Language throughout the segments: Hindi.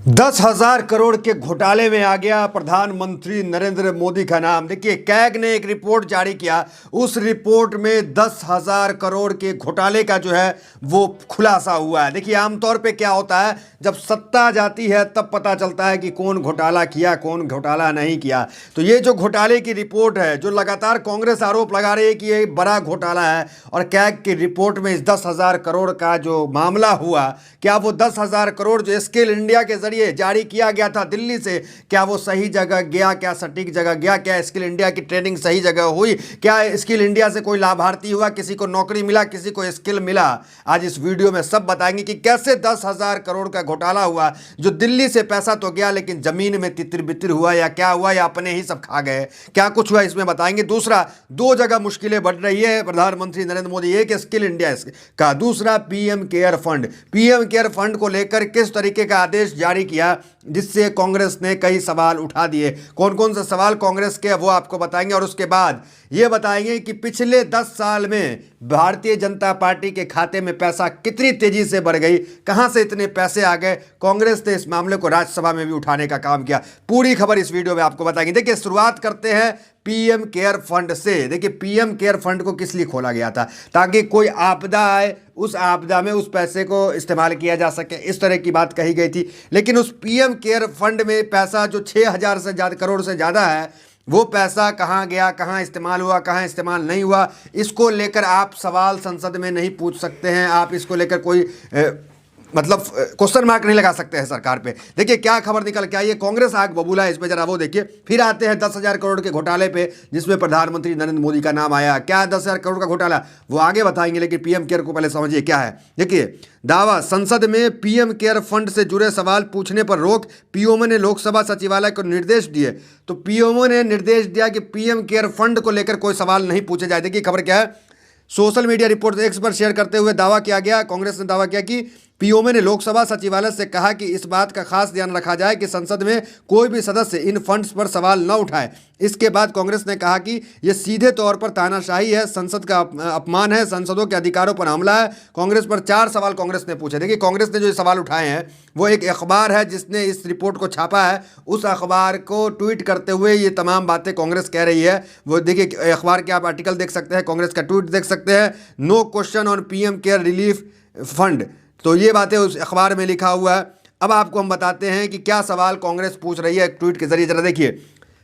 10,000 करोड़ के घोटाले में आ गया प्रधानमंत्री नरेंद्र मोदी का नाम। देखिए, कैग ने एक रिपोर्ट जारी किया। उस रिपोर्ट में 10,000 करोड़ के घोटाले का जो है वो खुलासा हुआ है। देखिए, आमतौर पे क्या होता है, जब सत्ता जाती है तब पता चलता है कि कौन घोटाला किया, कौन घोटाला नहीं किया। तो ये जो घोटाले की रिपोर्ट है, जो लगातार कांग्रेस आरोप लगा रही है कि ये बड़ा घोटाला है, और कैग की रिपोर्ट में इस 10,000 करोड़ का जो मामला हुआ, क्या वो 10,000 करोड़ जो स्किल इंडिया के जरिए जारी किया गया था दिल्ली से, क्या वो सही जगह गया, क्या सटीक जगह गया, क्या स्किल इंडिया की ट्रेनिंग सही जगह हुई, क्या स्किल इंडिया से कोई लाभार्थी हुआ, किसी को नौकरी मिला, किसी को स्किल मिला। आज इस वीडियो में सब बताएंगे कि कैसे 10,000 करोड़ का घोटाला हुआ, जो दिल्ली से पैसा तो गया लेकिन जमीन में तितिर बितिर हुआ, या क्या हुआ, या अपने ही सब खा गए, क्या कुछ हुआ इसमें बताएंगे। दूसरा, दो जगह मुश्किलें बढ़ रही है प्रधानमंत्री नरेंद्र मोदी, एक स्किल इंडिया का, दूसरा PM care fund. PM care fund को लेकर किस तरीके का आदेश जारी किया जिससे कांग्रेस ने कई सवाल उठा दिए। कौन कौन से सवाल कांग्रेस के वो आपको बताएंगे, और उसके बाद ये बताएंगे कि पिछले 10 साल में भारतीय जनता पार्टी के खाते में पैसा कितनी तेजी से बढ़ गई, कहां से इतने पैसे आ गए। कांग्रेस ने इस मामले को राज्यसभा में भी उठाने का काम किया। पूरी खबर इस वीडियो में आपको बताएंगे। देखिए, शुरुआत करते हैं पीएम केयर फंड से। देखिए, पीएम केयर फंड को किस लिए खोला गया था, ताकि कोई आपदा आए, उस आपदा में उस पैसे को इस्तेमाल किया जा सके, इस तरह की बात कही गई थी। लेकिन उस पीएम केयर फंड में पैसा जो 6,000 से ज़्यादा करोड़ से ज़्यादा है, वो पैसा कहाँ गया, कहाँ इस्तेमाल हुआ, कहाँ इस्तेमाल नहीं हुआ, इसको लेकर आप सवाल संसद में नहीं पूछ सकते हैं। आप इसको लेकर कोई मतलब क्वेश्चन मार्क नहीं लगा सकते हैं सरकार पे। देखिए क्या खबर निकल के आई है, कांग्रेस आग बबूला है, इस पे जरा वो देखिए। फिर आते हैं 10,000 करोड़ के घोटाले पे, जिसमें प्रधानमंत्री नरेंद्र मोदी का नाम आया। क्या है 10,000 करोड़ का घोटाला, वो आगे बताएंगे, लेकिन पीएम केयर को पहले समझिए क्या है। देखिए, दावा, संसद में पीएम केयर फंड से जुड़े सवाल पूछने पर रोक, पीएमओ ने लोकसभा सचिवालय को निर्देश दिए। तो पीएमओ ने निर्देश दिया कि पीएम केयर फंड को लेकर कोई सवाल नहीं पूछे जाए। देखिए खबर क्या है, सोशल मीडिया रिपोर्ट एक्स पर शेयर करते हुए दावा किया गया, कांग्रेस ने दावा किया कि पीएमओ ने लोकसभा सचिवालय से कहा कि इस बात का खास ध्यान रखा जाए कि संसद में कोई भी सदस्य इन फंड्स पर सवाल न उठाए। इसके बाद कांग्रेस ने कहा कि यह सीधे तौर पर तानाशाही है, संसद का अपमान है, संसदों के अधिकारों पर हमला है। कांग्रेस पर 4 सवाल कांग्रेस ने पूछे। देखिए, कांग्रेस ने जो सवाल उठाए हैं, वो एक अखबार है जिसने इस रिपोर्ट को छापा है, उस अखबार को ट्वीट करते हुए ये तमाम बातें कांग्रेस कह रही है। वो देखिए, अखबार के आप आर्टिकल देख सकते हैं, कांग्रेस का ट्वीट देख सकते हैं, no question on PM care relief fund. तो ये बातें उस अखबार में लिखा हुआ है। अब आपको हम बताते हैं कि क्या सवाल कांग्रेस पूछ रही है एक ट्वीट के जरिए, जरा देखिए।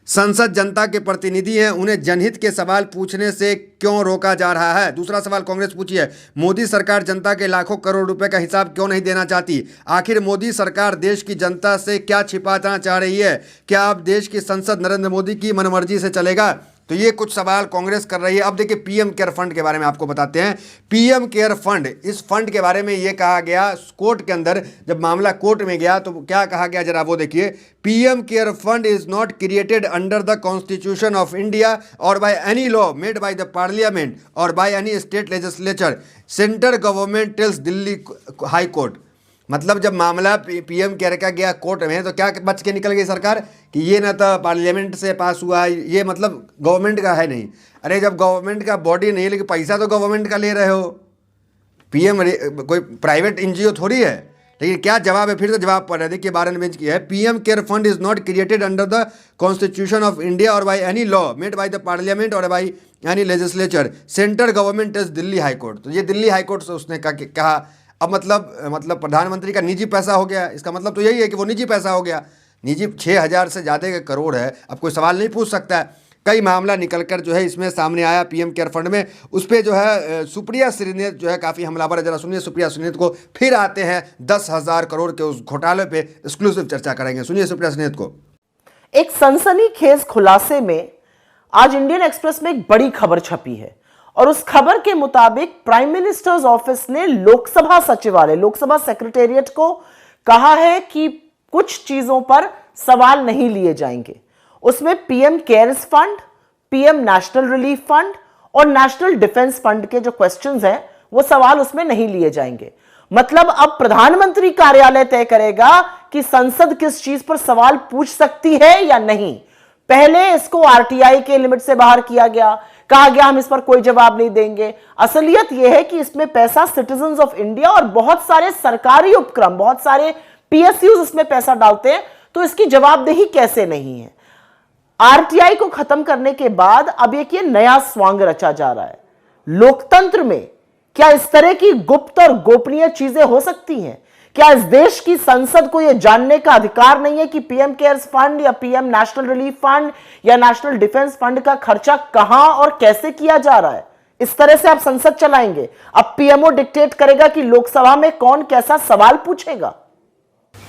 संसद जनता के प्रतिनिधि हैं, उन्हें जनहित के सवाल पूछने से क्यों रोका जा रहा है। दूसरा सवाल कांग्रेस पूछी है, मोदी सरकार जनता के लाखों करोड़ रुपए का हिसाब क्यों नहीं देना चाहती। आखिर मोदी सरकार देश की जनता से क्या छिपाना चाह रही है। क्या अब देश की संसद नरेंद्र मोदी की मनमर्जी से चलेगा। तो ये कुछ सवाल कांग्रेस कर रही है। अब देखिए, पीएम केयर फंड के बारे में आपको बताते हैं। पीएम केयर फंड, इस फंड के बारे में ये कहा गया कोर्ट के अंदर, जब मामला कोर्ट में गया तो क्या कहा गया, जरा वो देखिए। PM care fund is not created under the constitution of India और by any law made by the parliament और by any state legislature. Central government tells Delhi high court. मतलब जब मामला पीएम केयर का गया कोर्ट में, तो क्या बच के निकल गई सरकार कि ये ना तो पार्लियामेंट से पास हुआ, ये मतलब गवर्नमेंट का है नहीं। अरे जब गवर्नमेंट का बॉडी नहीं है, लेकिन पैसा तो गवर्नमेंट का ले रहे हो। पीएम कोई प्राइवेट एनजीओ थोड़ी है। लेकिन क्या जवाब है, फिर तो जवाब पड़ रहा है। देखिए 12 बेंच की है, PM care fund is not created under the constitution of India और by any law made by the parliament और by any legislature. Central government is Delhi high court. तो ये दिल्ली हाई कोर्ट से उसने कहा। अब मतलब प्रधानमंत्री का निजी पैसा हो गया। इसका मतलब तो यही है कि वो निजी पैसा हो गया। निजी 6,000 से ज़्यादा के करोड़ है, अब कोई सवाल नहीं पूछ सकता है। कई मामला निकलकर जो है इसमें सामने आया पीएम केयर फंड में। उस पर जो है सुप्रिया श्रीनेत जो है काफ़ी हमलावर है। जरा सुनिए सुप्रिया श्रीनेत को। फिर आते हैं 10,000 करोड़ के उस घोटाले पे एक्सक्लूसिव चर्चा करेंगे। सुनिए सुप्रिया श्रीनेत को। एक सनसनीखेज खुलासे में आज इंडियन एक्सप्रेस में एक बड़ी खबर छपी है, और उस खबर के मुताबिक प्राइम मिनिस्टर्स ऑफिस ने लोकसभा सचिवालय, लोकसभा सेक्रेटेरिएट को कहा है कि कुछ चीजों पर सवाल नहीं लिए जाएंगे। उसमें PM cares fund, PM national relief fund और नेशनल डिफेंस फंड के जो क्वेश्चंस हैं, वो सवाल उसमें नहीं लिए जाएंगे। मतलब अब प्रधानमंत्री कार्यालय तय करेगा कि संसद किस चीज पर सवाल पूछ सकती है या नहीं। पहले इसको आरटीआई के लिमिट से बाहर किया गया, कहा गया हम इस पर कोई जवाब नहीं देंगे। असलियत यह है कि इसमें पैसा सिटीजंस ऑफ इंडिया और बहुत सारे सरकारी उपक्रम, बहुत सारे PSUs इसमें पैसा डालते हैं, तो इसकी जवाबदेही कैसे नहीं है? RTI को खत्म करने के बाद अब एक ये नया स्वांग रचा जा रहा है। लोकतंत्र में क्या इस तरह की गुप्त और गोपनीय चीजें हो सकती हैं? क्या इस देश की संसद को यह जानने का अधिकार नहीं है कि PM केयर्स फंड या PM नेशनल रिलीफ फंड या नेशनल डिफेंस फंड का खर्चा कहां और कैसे किया जा रहा है? इस तरह से आप संसद चलाएंगे? अब PMO डिक्टेट करेगा कि लोकसभा में कौन कैसा सवाल पूछेगा?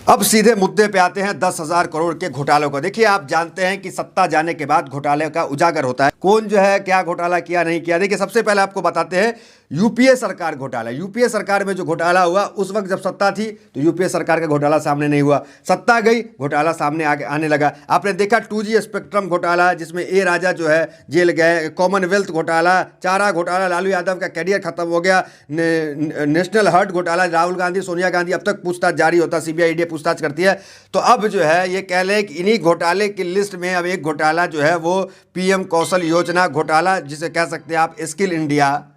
अब सीधे मुद्दे पे आते हैं 10,000 करोड़ के घोटालों को। देखिए, आप जानते हैं कि सत्ता जाने के बाद घोटाले का उजागर होता है, कौन जो है क्या घोटाला किया नहीं किया। देखिए, सबसे पहले आपको बताते हैं यूपीए सरकार घोटाला। यूपीए सरकार में जो घोटाला हुआ, उस वक्त जब सत्ता थी तो यूपीए सरकार का घोटाला सामने नहीं हुआ। सत्ता गई, घोटाला सामने आने लगा। आपने देखा 2G स्पेक्ट्रम घोटाला, जिसमें ए राजा जो है जेल गए, कॉमनवेल्थ घोटाला, चारा घोटाला, लालू यादव का कैरियर खत्म हो गया, नेशनल हर्ट घोटाला, राहुल गांधी, सोनिया गांधी, अब तक पूछताछ जारी होता, CBI ईडी पूछताछ करती है। तो अब जो है ये कह लें कि इन्हीं घोटाले की लिस्ट में अब एक घोटाला जो है वो PM कौशल योजना घोटाला, जिसे कह सकते हैं आप स्किल इंडिया।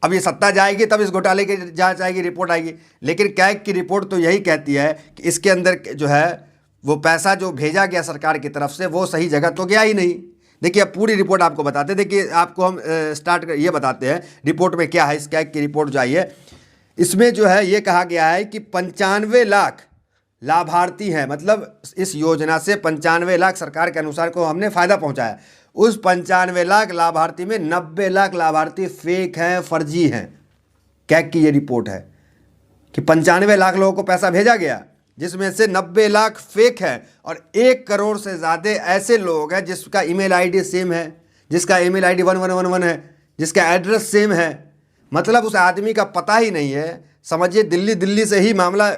अब ये सत्ता जाएगी तब इस घोटाले की जांच आएगी, रिपोर्ट आएगी। लेकिन कैग की रिपोर्ट तो यही कहती है कि इसके अंदर जो है वो पैसा जो भेजा गया सरकार की तरफ से वो सही जगह तो गया ही नहीं। देखिए, अब पूरी रिपोर्ट आपको बताते हैं। देखिए, आपको हम ये बताते हैं रिपोर्ट में क्या है। इस कैग की रिपोर्ट जो आई है, इसमें जो है ये कहा गया है कि 95 लाख लाभार्थी हैं, मतलब इस योजना से 95 लाख सरकार के अनुसार को हमने फ़ायदा पहुंचाया। उस 95 लाख लाभार्थी में 90 लाख लाभार्थी फेक हैं, फर्जी हैं। कैग की ये रिपोर्ट है कि 95 लाख लोगों को पैसा भेजा गया, जिसमें से 90 लाख फेक है और 1 करोड़ से ज़्यादा ऐसे लोग हैं जिसका ईमेल आईडी सेम है, जिसका ईमेल आईडी 1111 है, जिसका एड्रेस सेम है। मतलब उस आदमी का पता ही नहीं है। समझिए दिल्ली से ही मामला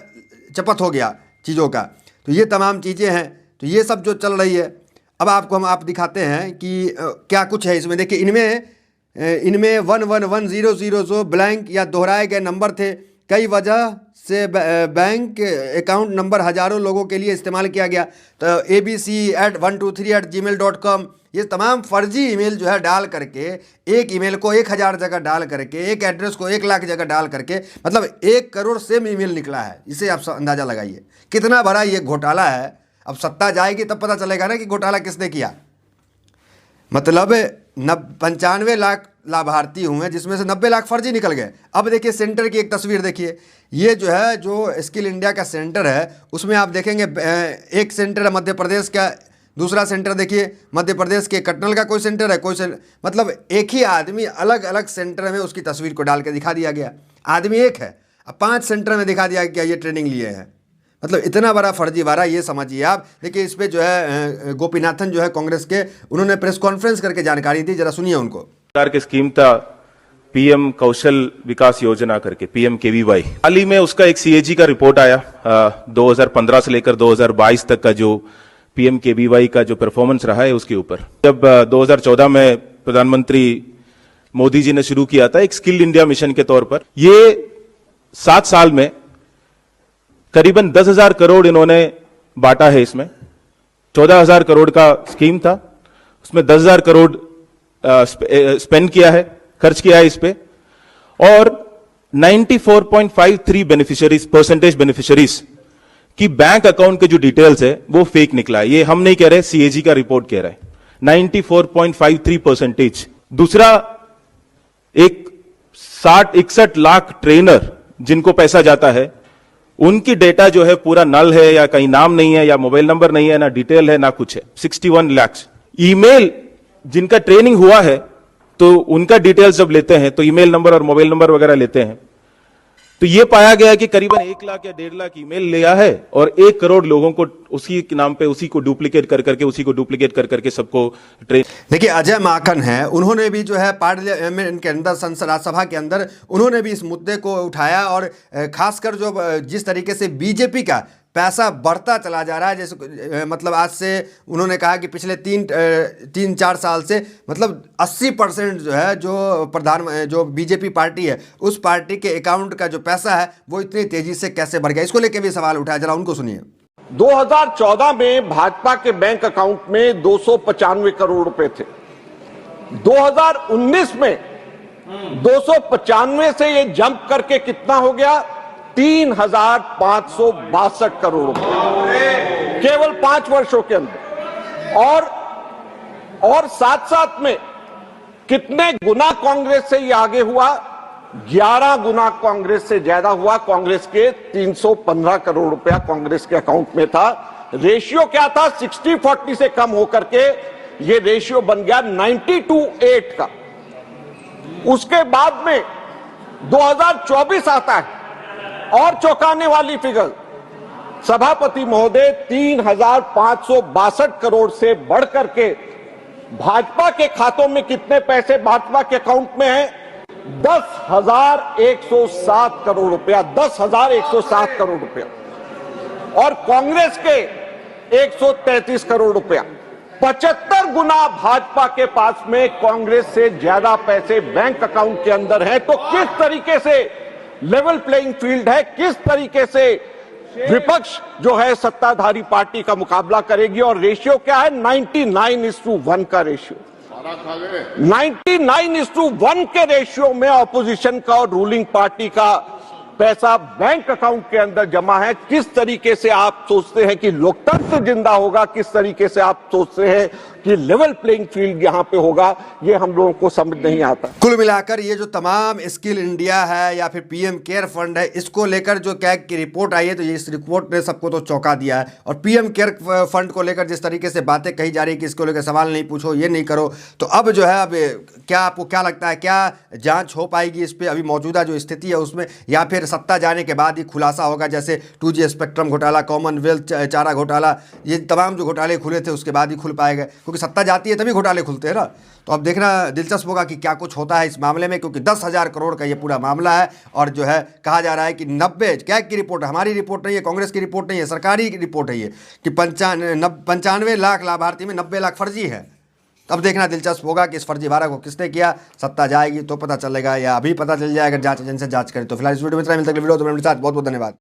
चपत हो गया चीज़ों का। तो ये तमाम चीज़ें हैं, तो ये सब जो चल रही है। अब आप दिखाते हैं कि क्या कुछ है इसमें। देखिए, इनमें 111000 जो ब्लैंक या दोहराए गए नंबर थे, कई वजह से बैंक अकाउंट नंबर हज़ारों लोगों के लिए इस्तेमाल किया गया। तो abc@123@gmail.com, ये तमाम फर्जी ईमेल जो है डाल करके, एक ईमेल को 1000 जगह डाल करके, एक एड्रेस को 1 लाख जगह डाल करके, मतलब 1 करोड़ सेम ईमेल निकला है। इसे आप अंदाज़ा लगाइए कितना बड़ा ये घोटाला है। अब सत्ता जाएगी तब पता चलेगा ना कि घोटाला किसने किया। मतलब 95 लाख लाभार्थी हुए, जिसमें से 90 लाख फर्जी निकल गए। अब देखिए सेंटर की एक तस्वीर देखिए। ये जो है जो स्किल इंडिया का सेंटर है, उसमें आप देखेंगे एक सेंटर है मध्य प्रदेश का, दूसरा सेंटर देखिए मध्य प्रदेश के कटनल का कोई सेंटर है, मतलब एक ही आदमी अलग अलग सेंटर में उसकी तस्वीर को डाल के दिखा दिया गया। आदमी एक है, अब 5 सेंटर में दिखा दिया गया ये ट्रेनिंग लिए हैं। मतलब इतना बड़ा फर्जीवाड़ा, ये समझिए आप। देखिए, इस पे जो है गोपीनाथन जो है कांग्रेस के, उन्होंने प्रेस कॉन्फ्रेंस करके जानकारी दी, जरा सुनिए उनको। सरकार की स्कीम था PM कौशल विकास योजना करके, PMKVY। हाल ही में उसका एक CAG का रिपोर्ट आया 2015 से लेकर 2022 तक का जो PMKVY का जो परफॉर्मेंस रहा है उसके ऊपर। जब 2014 में प्रधानमंत्री मोदी जी ने शुरू किया था एक स्किल इंडिया मिशन के तौर पर, ये 7 साल में करीबन 10,000 करोड़ इन्होंने बांटा है। इसमें 14,000 करोड़ का स्कीम था, उसमें 10,000 करोड़ स्पेंड किया है, खर्च किया है इस पे। और 94.53 बेनिफिशियरीज की बैंक अकाउंट के जो डिटेल्स है वो फेक निकला है। ये हम नहीं कह रहे, CAG का रिपोर्ट कह रहा है। 94.53%। दूसरा, एक 60-61 लाख ट्रेनर जिनको पैसा जाता है, उनकी डेटा जो है पूरा नल है, या कहीं नाम नहीं है, या मोबाइल नंबर नहीं है, ना डिटेल है, ना कुछ है। 61 लाख ईमेल जिनका ट्रेनिंग हुआ है, तो उनका डिटेल्स जब लेते हैं तो ईमेल नंबर और मोबाइल नंबर वगैरह लेते हैं, तो यह पाया गया कि करीबन 1 लाख या 1.5 लाख ईमेल लिया है और 1 करोड़ लोगों को उसी के नाम पे उसी को डुप्लीकेट कर करके सबको ट्रेन। देखिए, अजय माकन है, उन्होंने भी जो है पार्लियामेंट के अंदर, संसद राज्यसभा के अंदर, उन्होंने भी इस मुद्दे को उठाया। और खासकर जो जिस तरीके से बीजेपी का पैसा बढ़ता चला जा रहा है, जैसे मतलब आज से उन्होंने कहा कि पिछले 3-4 साल से मतलब 80% जो है जो बीजेपी पार्टी है, उस पार्टी के अकाउंट का जो पैसा है वो इतनी तेजी से कैसे बढ़ गया, इसको लेकर भी सवाल उठाया। जरा उनको सुनिए। 2014 में भाजपा के बैंक अकाउंट में 295 करोड़ रुपए थे। 2019 में 295 से ये जंप करके कितना हो गया, 3,562 करोड़ रुपए केवल 5 वर्षों के अंदर। और साथ साथ में कितने गुना कांग्रेस से ये आगे हुआ? 11 गुना कांग्रेस से ज्यादा हुआ। कांग्रेस के 315 करोड़ रुपया कांग्रेस के अकाउंट में था। रेशियो क्या था? 60-40 से कम होकर के ये रेशियो बन गया 90-8 का। उसके बाद में 2024 आता है और चौंकाने वाली फिगर, सभापति महोदय 3,562 करोड़ से बढ़कर के भाजपा के खातों में कितने पैसे भाजपा के अकाउंट में हैं? 10,107 करोड़ रुपया। 10,107 करोड़ रुपया। और कांग्रेस के 133 करोड़ रुपया। 75 गुना भाजपा के पास में कांग्रेस से ज्यादा पैसे बैंक अकाउंट के अंदर है। तो किस तरीके से लेवल प्लेइंग फील्ड है, किस तरीके से विपक्ष जो है सत्ताधारी पार्टी का मुकाबला करेगी? और रेशियो क्या है? 99:1 का रेशियो। 99:1 के रेशियो में ऑपोजिशन का और रूलिंग पार्टी का पैसा बैंक अकाउंट के अंदर जमा है। किस तरीके से आप सोचते हैं कि लोकतंत्र जिंदा होगा? किस तरीके से आप सोचते हैं कि लेवल प्लेइंग फील्ड यहां पे होगा? ये हम लोगों को समझ नहीं आता। कुल मिलाकर ये जो तमाम स्किल इंडिया है या फिर पीएम केयर फंड है, इसको लेकर जो कैग की रिपोर्ट आई है, तो ये इस रिपोर्ट ने सबको तो चौंका दिया है। और पीएम केयर फंड को लेकर जिस तरीके से बातें कही जा रही है कि इसको लेकर सवाल नहीं पूछो, ये नहीं करो, तो अब जो है अब क्या आपको क्या लगता है, क्या जांच हो पाएगी इस पर अभी मौजूदा जो स्थिति है उसमें, या फिर सत्ता जाने के बाद ही खुलासा होगा? जैसे 2G स्पेक्ट्रम घोटाला, कॉमनवेल्थ चारा घोटाला, ये तमाम जो घोटाले खुले थे उसके बाद ही खुल पाएगा, क्योंकि सत्ता जाती है तभी घोटाले खुलते हैं ना। तो अब देखना दिलचस्प होगा कि क्या कुछ होता है इस मामले में, क्योंकि 10,000 करोड़ का ये पूरा मामला है। और जो है कहा जा रहा है कि 90 कैग की रिपोर्ट, हमारी रिपोर्ट नहीं है, कांग्रेस की रिपोर्ट नहीं है, सरकारी रिपोर्ट है ये, कि 95 लाख लाभार्थी में 90 लाख फर्जी है। अब देखना दिलचस्प होगा कि इस फर्जीवाड़ा को किसने किया। सत्ता जाएगी तो पता चलेगा, या अभी पता चल जाएगा जांच एजेंसी जांच करे। तो फिलहाल इस वीडियो में इतना, मिलता है वीडियो तो मेरे साथ। बहुत बहुत धन्यवाद।